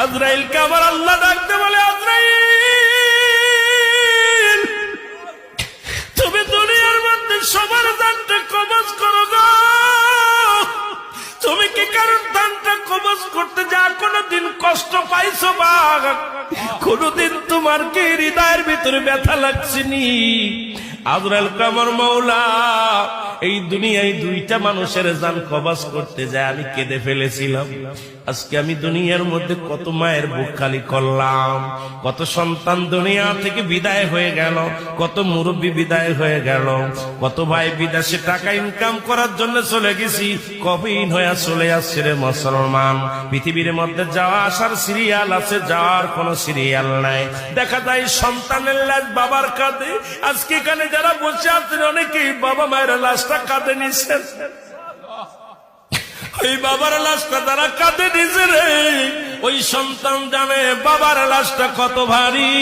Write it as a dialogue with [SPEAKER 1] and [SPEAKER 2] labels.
[SPEAKER 1] আজরাইলকে আবার আল্লাহ ডাকতে বলে, আজরাইল তুমি দুনিয়ার মধ্যে সবার দানটা কবজ করো গো। তুমি কি কারণ দানটা কবজ করতে যা কোনদিন কষ্ট পাইছো বা কোনদিন তোমার কি হৃদয়ের ভিতরে ব্যথা লাগছেনি? আজরাইল কামর মওলা, এই দুনিয়ায় দুইটা মানুষের জান কবজ করতে যায় আমি কেঁদে ফেলেছিলাম। আজকে আমি দুনিয়ার মধ্যে কত মায়ের বুক খালি করলাম, কত সন্তান দুনিয়া থেকে বিদায় হয়ে গেল, কত মুরব্বী বিদায় হয়ে গেল, কত ভাই বিদেশে টাকা ইনকাম করার জন্য চলে গেছি, কবিন হয়ে চলে আসছে রে মুসলমান। পৃথিবীর মধ্যে যাওয়া আসার সিরিয়াল আছে, যাওয়ার কোন সিরিয়াল নাই। দেখা যায় সন্তানের লাশ বাবার কাঁধে। আজকে এখানে যারা বসে আছেন অনেকেই বাবা মায়ের লাশটা কাঁধে নিছেন, ওই বাবার লাশটা তারা কাঁধে নিছে রে। ওই সন্তান জানে বাবার লাশটা কত ভারী।